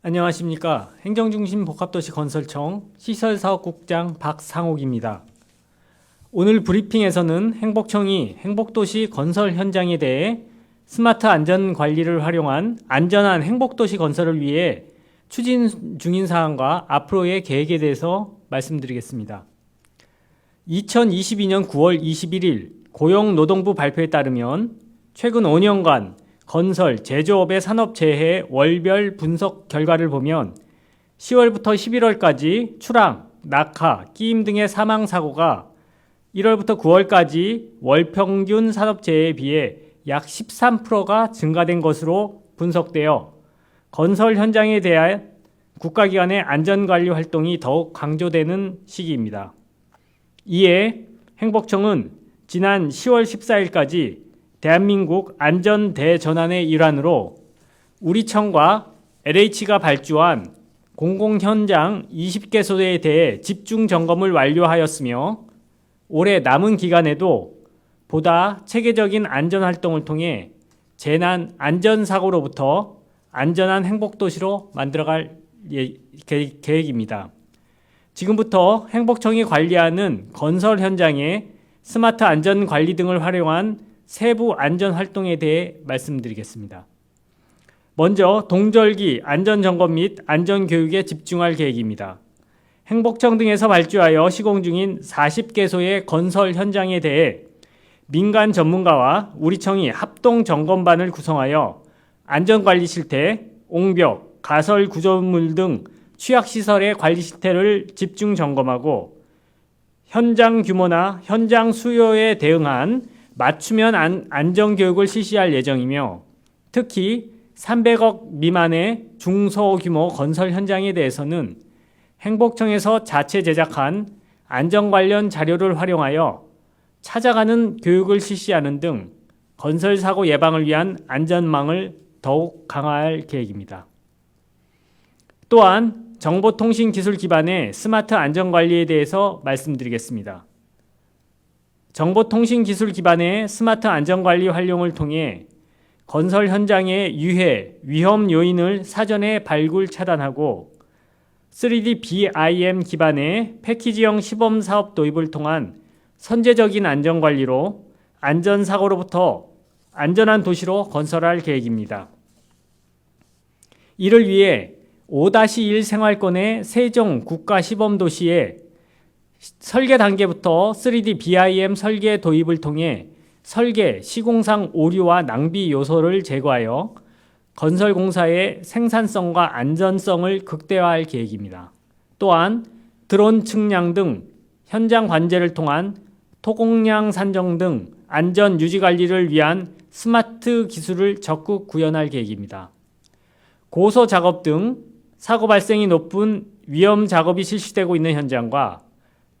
안녕하십니까. 행정중심 복합도시건설청 시설사업국장 박상옥입니다. 오늘 브리핑에서는 행복청이 행복도시 건설 현장에 대해 스마트 안전관리를 활용한 안전한 행복도시 건설을 위해 추진 중인 사항과 앞으로의 계획에 대해서 말씀드리겠습니다. 2022년 9월 21일 고용노동부 발표에 따르면 최근 5년간 건설, 제조업의 산업재해 월별 분석 결과를 보면 10월부터 11월까지 추락, 낙하, 끼임 등의 사망사고가 1월부터 9월까지 월평균 산업재해에 비해 약 13%가 증가된 것으로 분석되어 건설 현장에 대한 국가기관의 안전관리 활동이 더욱 강조되는 시기입니다. 이에 행복청은 지난 10월 14일까지 대한민국 안전대전환의 일환으로 우리 청과 LH가 발주한 공공현장 20개소에 대해 집중 점검을 완료하였으며 올해 남은 기간에도 보다 체계적인 안전활동을 통해 재난 안전사고로부터 안전한 행복도시로 만들어갈 계획입니다. 지금부터 행복청이 관리하는 건설 현장의 스마트 안전관리 등을 활용한 세부 안전활동에 대해 말씀드리겠습니다. 먼저 동절기 안전점검 및 안전교육에 집중할 계획입니다. 행복청 등에서 발주하여 시공 중인 40개소의 건설 현장에 대해 민간 전문가와 우리청이 합동점검반을 구성하여 안전관리 실태, 옹벽, 가설 구조물 등 취약시설의 관리 실태를 집중 점검하고 현장 규모나 현장 수요에 대응한 맞춤형 안전교육을 실시할 예정이며 특히 300억 미만의 중소규모 건설 현장에 대해서는 행복청에서 자체 제작한 안전 관련 자료를 활용하여 찾아가는 교육을 실시하는 등 건설 사고 예방을 위한 안전망을 더욱 강화할 계획입니다. 또한 정보통신기술 기반의 스마트 안전관리에 대해서 말씀드리겠습니다. 정보통신기술 기반의 스마트 안전관리 활용을 통해 건설 현장의 유해, 위험 요인을 사전에 발굴 차단하고 3D BIM 기반의 패키지형 시범 사업 도입을 통한 선제적인 안전관리로 안전사고로부터 안전한 도시로 건설할 계획입니다. 이를 위해 5-1 생활권의 세종 국가시범도시에 설계 단계부터 3D BIM 설계 도입을 통해 설계, 시공상 오류와 낭비 요소를 제거하여 건설 공사의 생산성과 안전성을 극대화할 계획입니다. 또한 드론 측량 등 현장 관제를 통한 토공량 산정 등 안전 유지 관리를 위한 스마트 기술을 적극 구현할 계획입니다. 고소 작업 등 사고 발생이 높은 위험 작업이 실시되고 있는 현장과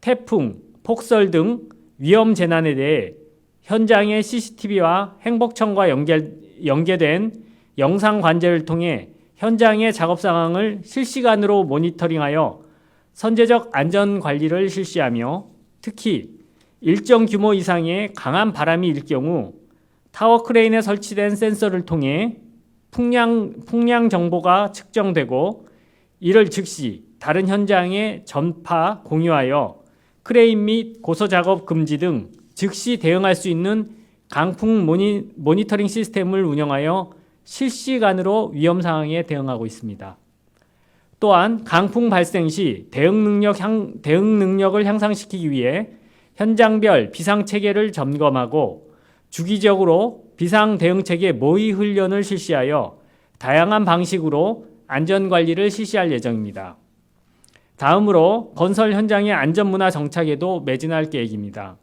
태풍, 폭설 등 위험 재난에 대해 현장의 CCTV와 행복청과 연계된 영상 관제를 통해 현장의 작업 상황을 실시간으로 모니터링하여 선제적 안전 관리를 실시하며 특히 일정 규모 이상의 강한 바람이 일 경우 타워 크레인에 설치된 센서를 통해 풍량 정보가 측정되고 이를 즉시 다른 현장에 전파, 공유하여 크레인 및 고소작업 금지 등 즉시 대응할 수 있는 강풍 모니터링 시스템을 운영하여 실시간으로 위험 상황에 대응하고 있습니다. 또한 강풍 발생 시 대응 능력을 향상시키기 위해 현장별 비상체계를 점검하고 주기적으로 비상 대응체계 모의 훈련을 실시하여 다양한 방식으로 안전관리를 실시할 예정입니다. 다음으로 건설 현장의 안전문화 정착에도 매진할 계획입니다.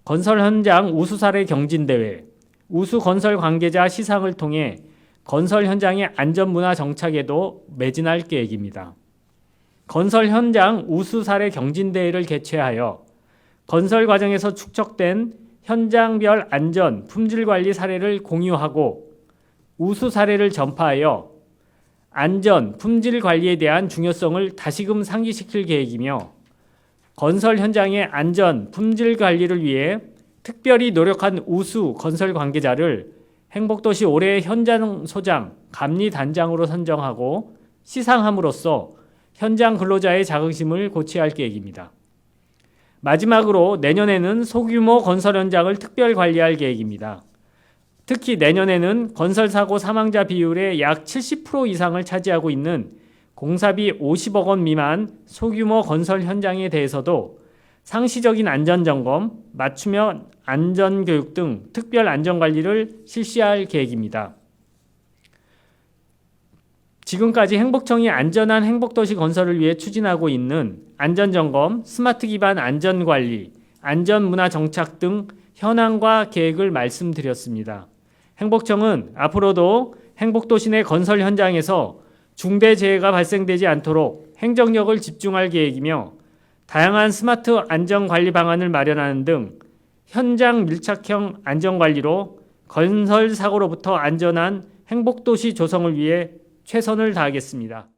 건설 현장 우수 사례 경진대회, 우수 건설 관계자 시상을 통해 건설 현장의 안전문화 정착에도 매진할 계획입니다. 건설 현장 우수 사례 경진대회를 개최하여 건설 과정에서 축적된 현장별 안전, 품질 관리 사례를 공유하고 우수 사례를 전파하여 안전, 품질 관리에 대한 중요성을 다시금 상기시킬 계획이며 건설 현장의 안전, 품질 관리를 위해 특별히 노력한 우수 건설 관계자를 행복도시 올해의 현장 소장, 감리단장으로 선정하고 시상함으로써 현장 근로자의 자긍심을 고취할 계획입니다. 마지막으로 내년에는 소규모 건설 현장을 특별 관리할 계획입니다. 특히 내년에는 건설사고 사망자 비율의 약 70% 이상을 차지하고 있는 공사비 50억 원 미만 소규모 건설 현장에 대해서도 상시적인 안전점검, 맞춤형 안전교육 등 특별 안전관리를 실시할 계획입니다. 지금까지 행복청이 안전한 행복도시 건설을 위해 추진하고 있는 안전점검, 스마트 기반 안전관리, 안전문화 정착 등 현황과 계획을 말씀드렸습니다. 행복청은 앞으로도 행복도시 내 건설 현장에서 중대재해가 발생되지 않도록 행정력을 집중할 계획이며 다양한 스마트 안전관리 방안을 마련하는 등 현장 밀착형 안전관리로 건설 사고로부터 안전한 행복도시 조성을 위해 최선을 다하겠습니다.